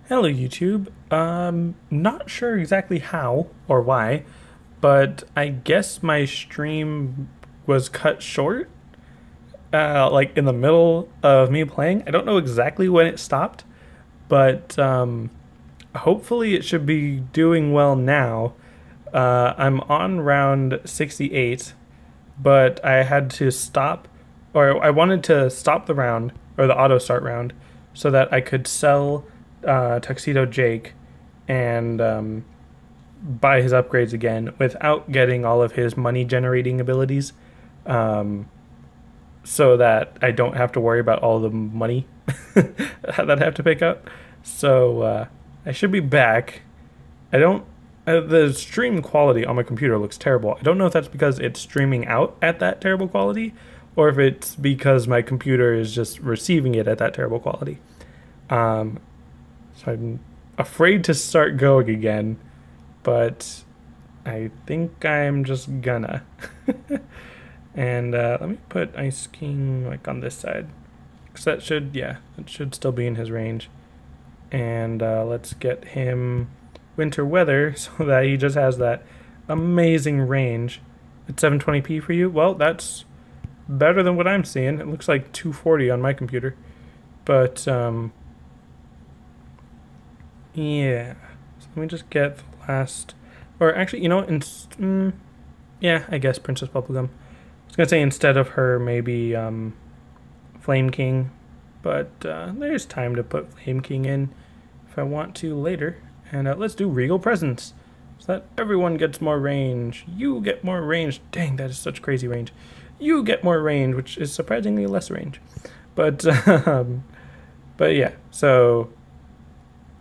Hello, YouTube. Not sure exactly how or why, but I guess my stream was cut short, like in the middle of me playing. I don't know exactly when it stopped, but hopefully it should be doing well now. I'm on round 68, but I had to stop, or I wanted to stop the round, or the auto start round, so that I could sell Tuxedo Jake and buy his upgrades again without getting all of his money generating abilities, um, so that I don't have to worry about all the money that I have to pick up. So I should be back. I don't. The stream quality on my computer looks terrible. I don't know if that's because it's streaming out at that terrible quality, or if it's because my computer is just receiving it at that terrible quality. Um, so I'm afraid to start going again, but I think I'm just gonna. And let me put Ice King like on this side, because that should, yeah, it should still be in his range. And let's get him winter weather so that he just has that amazing range. It's 720p for you? Well, that's better than what I'm seeing. It looks like 240 on my computer. But yeah. So let me just get the last, or actually, you know, yeah, I guess Princess Bubblegum. I was gonna say instead of her, maybe Flame King, but there's time to put Flame King in if I want to later. And let's do Regal Presence, so that everyone gets more range. You get more range. Dang, that is such crazy range. You get more range, which is surprisingly less range. But but yeah. So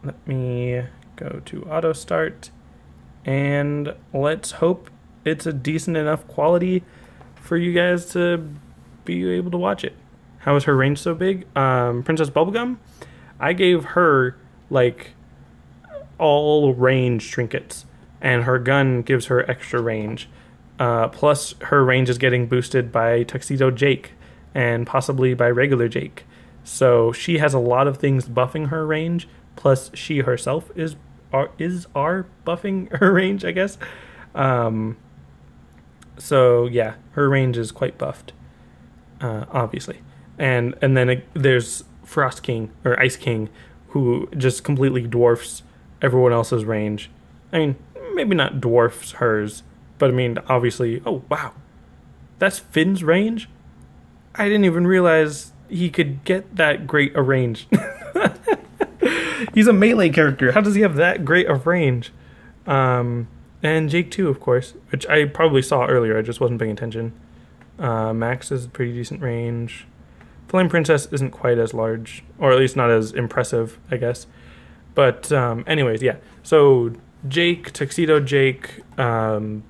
let me go to auto start, and let's hope it's a decent enough quality for you guys to be able to watch it. How is her range so big? Princess Bubblegum, I gave her like all range trinkets, and her gun gives her extra range. Plus, her range is getting boosted by Tuxedo Jake and possibly by regular Jake. So she has a lot of things buffing her range. Plus, she herself is buffing her range, I guess. So yeah, her range is quite buffed, obviously. And then there's Frost King or Ice King, who just completely dwarfs everyone else's range. I mean, maybe not dwarfs hers, but I mean, obviously, oh wow, that's Finn's range? I didn't even realize he could get that great a range. He's a melee character. How does he have that great of range? And Jake too, of course, which I probably saw earlier, I just wasn't paying attention. Max is pretty decent range. Flame Princess isn't quite as large, or at least not as impressive, I guess. But anyways, yeah. So Jake, Tuxedo Jake, and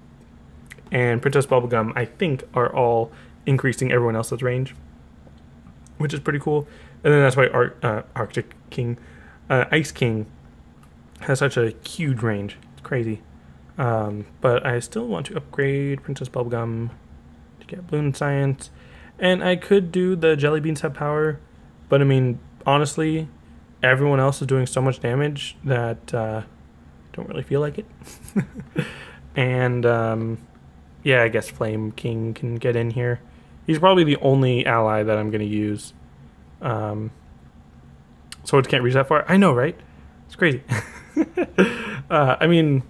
Princess Bubblegum, I think, are all increasing everyone else's range, which is pretty cool. And then that's why Arctic King, Ice King, has such a huge range. It's crazy. But I still want to upgrade Princess Bubblegum to get Bloon Science. And I could do the Jelly Beans have power, but I mean, honestly, everyone else is doing so much damage that don't really feel like it. And yeah, I guess Flame King can get in here. He's probably the only ally that I'm going to use. Swords can't reach that far. I know, right? It's crazy. I mean,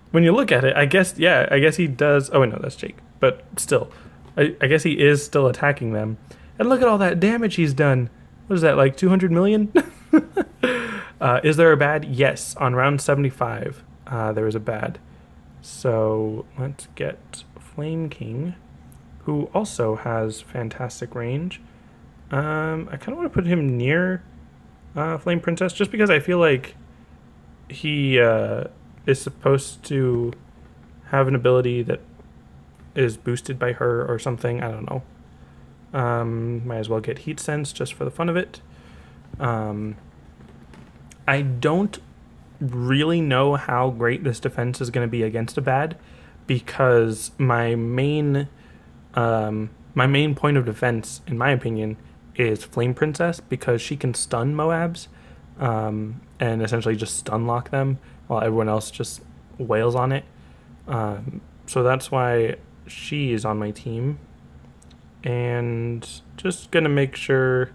when you look at it, I guess, yeah, I guess he does. Oh, wait, no, that's Jake. But still, I guess he is still attacking them. And look at all that damage he's done. What is that, like 200 million? Is there a bad? Yes, on round 75, there is a bad. So let's get Flame King, who also has fantastic range. I kind of want to put him near Flame Princess, just because I feel like he is supposed to have an ability that is boosted by her or something. I don't know. Might as well get Heat Sense just for the fun of it. I don't really know how great this defense is going to be against a bad, because my main point of defense, in my opinion, is Flame Princess, because she can stun Moabs, and essentially just stun lock them while everyone else just wails on it. So that's why she is on my team. And just gonna make sure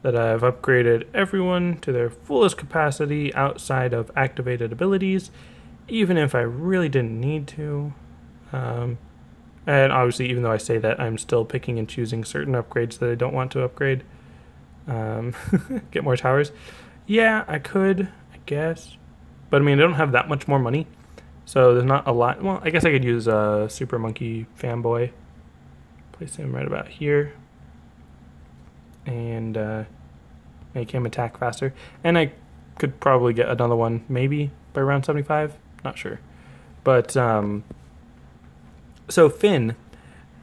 that I've upgraded everyone to their fullest capacity outside of activated abilities, even if I really didn't need to. And obviously, even though I say that, I'm still picking and choosing certain upgrades that I don't want to upgrade. Get more towers. Yeah, I could, I guess. But I mean, I don't have that much more money. So there's not a lot. Well, I guess I could use a Super Monkey Fanboy. Place him right about here. And make him attack faster. And I could probably get another one, maybe, by around 75. Not sure. But, so Finn,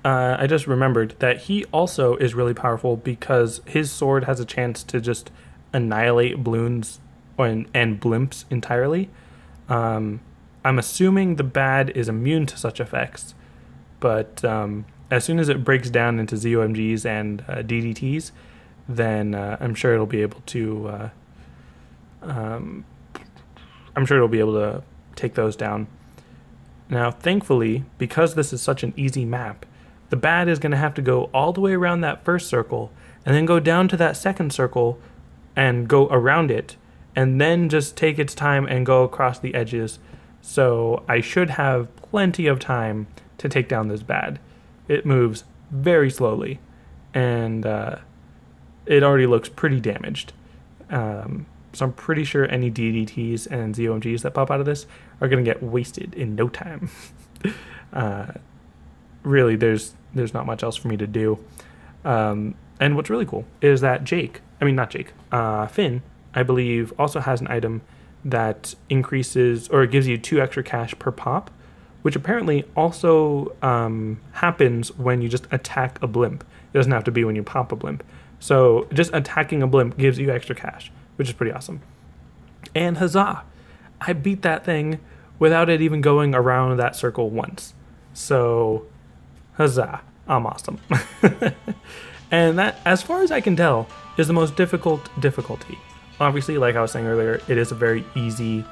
I just remembered that he also is really powerful because his sword has a chance to just annihilate balloons and blimps entirely. I'm assuming the bad is immune to such effects, but as soon as it breaks down into ZOMGs and DDTs, then I'm sure it'll be able to. I'm sure it'll be able to take those down. Now, thankfully, because this is such an easy map, the bad is going to have to go all the way around that first circle and then go down to that second circle and go around it and then just take its time and go across the edges. So I should have plenty of time to take down this bad. It moves very slowly and it already looks pretty damaged. So I'm pretty sure any DDTs and ZOMGs that pop out of this are going to get wasted in no time. Really, there's not much else for me to do. And what's really cool is that Finn, I believe, also has an item that increases or gives you 2 extra cash per pop, which apparently also happens when you just attack a blimp. It doesn't have to be when you pop a blimp. So just attacking a blimp gives you extra cash, which is pretty awesome. And huzzah! I beat that thing without it even going around that circle once. So, huzzah, I'm awesome. And that, as far as I can tell, is the most difficult difficulty. Obviously, like I was saying earlier, it is a very easy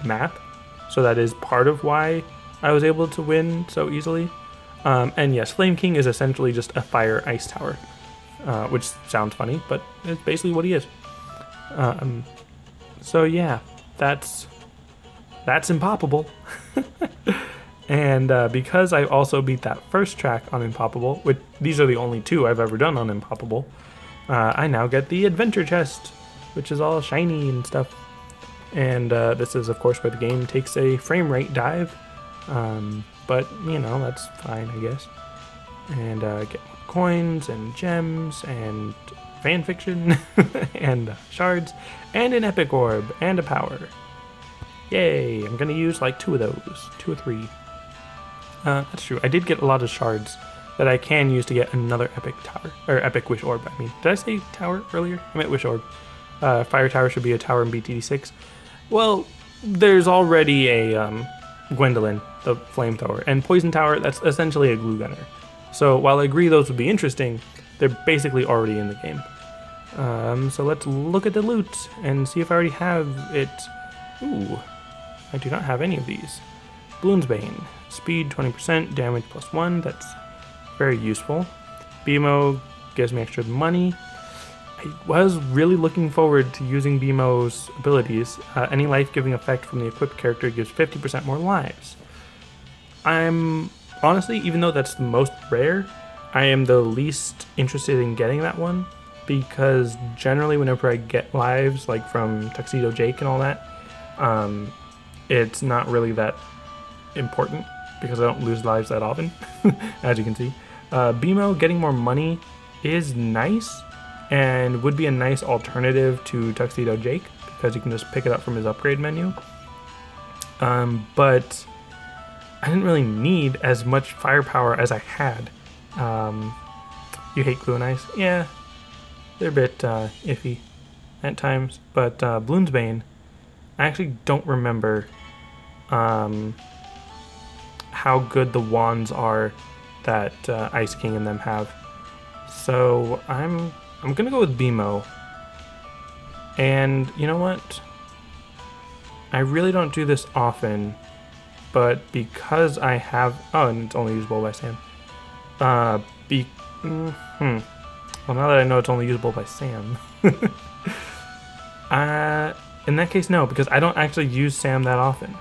map. So that is part of why I was able to win so easily. And yes, Flame King is essentially just a fire ice tower. Which sounds funny, but it's basically what he is. So yeah, that's Impoppable. And because I also beat that first track on Impoppable, which these are the only 2 I've ever done on Impoppable, I now get the Adventure Chest, which is all shiny and stuff. And this is, of course, where the game takes a frame rate dive. But, you know, that's fine, I guess. And get coins and gems and fanfiction and shards and an epic orb and a power. Yay! I'm gonna use like 2 of those, 2 or 3. That's true. I did get a lot of shards that I can use to get another epic tower or epic wish orb. I mean, did I say tower earlier? I meant wish orb. Fire tower should be a tower in BTD6. Well, there's already a Gwendolyn, the flamethrower, and poison tower. That's essentially a glue gunner. So while I agree those would be interesting, they're basically already in the game. So let's look at the loot and see if I already have it. Ooh, I do not have any of these. Bloons Bane, speed 20%, damage +1, that's very useful. BMO gives me extra money. I was really looking forward to using BMO's abilities. Any life-giving effect from the equipped character gives 50% more lives. I'm honestly, even though that's the most rare, I am the least interested in getting that one because generally whenever I get lives, like from Tuxedo Jake and all that, it's not really that important because I don't lose lives that often, as you can see. BMO getting more money is nice and would be a nice alternative to Tuxedo Jake because you can just pick it up from his upgrade menu. But I didn't really need as much firepower as I had. You hate glue and ice? Yeah, they're a bit iffy at times. But Bloons Bane, I actually don't remember how good the wands are that Ice King and them have. So I'm gonna go with BMO And you know what? I really don't do this often, but because I have... Oh, and it's only usable by Sam. Well, now that I know it's only usable by Sam. In that case, no, because I don't actually use Sam that often.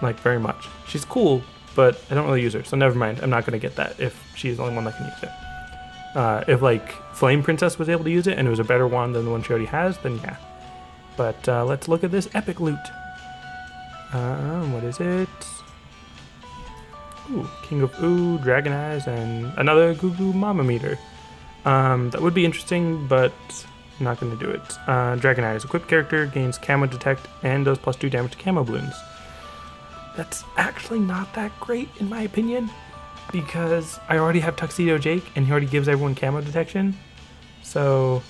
Like, very much. She's cool, but I don't really use her, so never mind. I'm not going to get that if she's the only one that can use it. If, like, Flame Princess was able to use it and it was a better wand than the one she already has, then yeah. But let's look at this epic loot. What is it? Ooh, King of Ooh, Dragon Eyes, and another Goo Goo Mama Meter. That would be interesting, but I'm not going to do it. Dragon Eyes, equipped character, gains Camo Detect, and does +2 damage to Camo Bloons. That's actually not that great, in my opinion, because I already have Tuxedo Jake, and he already gives everyone Camo Detection. So,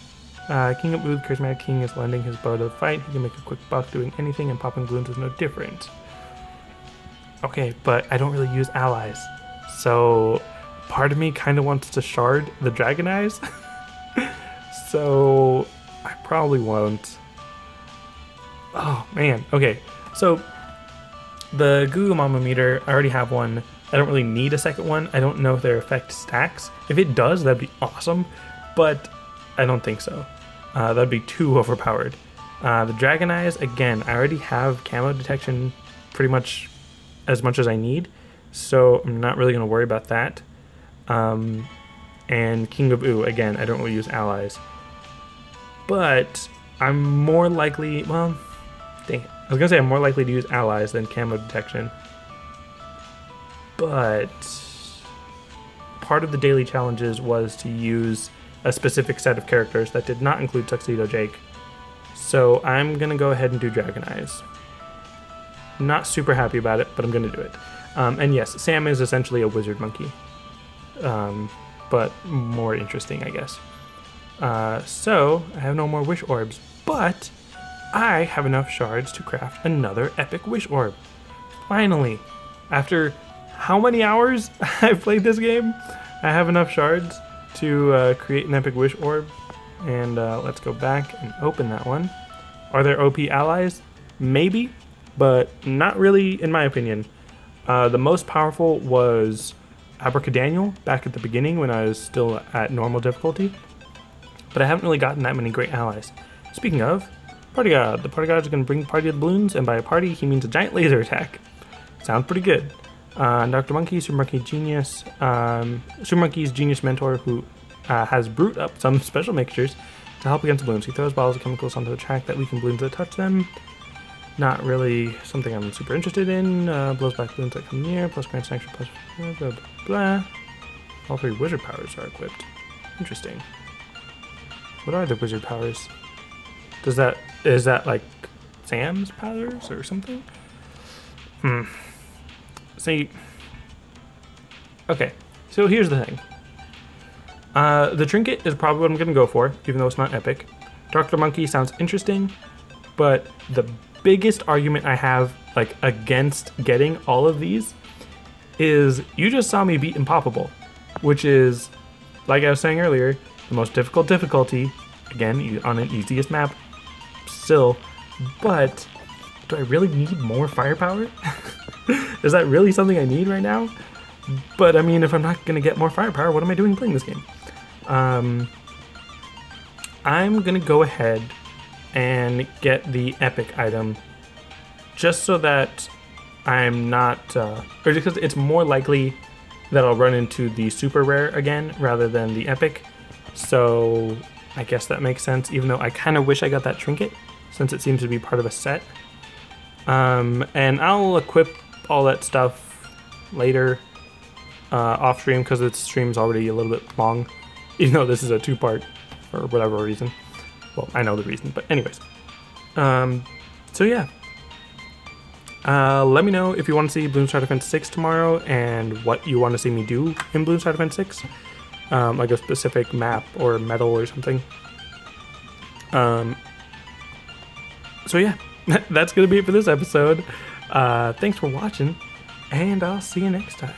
King of Ooh, the Charismatic King, is lending his bow to the fight. He can make a quick buck doing anything, and popping Bloons is no different. Okay, but I don't really use allies, so part of me kind of wants to shard the Dragon Eyes, so I probably won't. Oh man, okay, so the Goo Goo Mama Meter, I already have one. I don't really need a second one. I don't know if their effect stacks. If it does, that'd be awesome, but I don't think so. That'd be too overpowered. The Dragon Eyes, again, I already have Camo Detection pretty much as I need, so I'm not really going to worry about that. And King of Ooh, again, I don't really use allies, but I'm more likely, well, dang it, I was going to say I'm more likely to use allies than Camo Detection, but part of the daily challenges was to use a specific set of characters that did not include Tuxedo Jake, so I'm going to go ahead and do Dragon Eyes. Not super happy about it, but I'm going to do it. And yes, Sam is essentially a wizard monkey, but more interesting, I guess. So, I have no more wish orbs, but I have enough shards to craft another epic wish orb. Finally, after how many hours I've played this game, I have enough shards to create an epic wish orb. And let's go back and open that one. Are there OP allies? Maybe. But not really, in my opinion. The most powerful was Abracadaniel back at the beginning when I was still at normal difficulty. But I haven't really gotten that many great allies. Speaking of, Party God. The Party God is going to bring the party of the Bloons, and by a party, he means a giant laser attack. Sounds pretty good. Dr. Monkey, Super Monkey Genius, Super Monkey's Genius Mentor, who has brewed up some special mixtures to help against the Bloons. He throws balls of chemicals onto the track that weaken Bloons that touch them. Not really something I'm super interested in. Blows back Bloons that come near, plus grants an extra plus blah, blah, blah. All 3 wizard powers are equipped. Interesting. What are the wizard powers? Is that like Sam's powers or something? See, okay, so here's the thing. The trinket is probably what I'm gonna go for, even though it's not epic. Dr. Monkey sounds interesting, but the biggest argument I have, like, against getting all of these is you just saw me beat Impoppable, which is, like I was saying earlier, the most difficult difficulty, again, on an easiest map still, but do I really need more firepower? Is that really something I need right now? But I mean, if I'm not going to get more firepower, what am I doing playing this game? I'm going to go ahead and get the epic item just so that I'm not, or because it's more likely that I'll run into the super rare again rather than the epic. So I guess that makes sense, even though I kind of wish I got that trinket since it seems to be part of a set. And I'll equip all that stuff later off stream because this stream's already a little bit long, even though this is a 2-part for whatever reason. Well, I know the reason, but anyways. So yeah. Let me know if you want to see Bloons Tower Defense 6 tomorrow and what you want to see me do in Bloons Tower Defense 6. Like a specific map or medal or something. So yeah, that's going to be it for this episode. Thanks for watching, and I'll see you next time.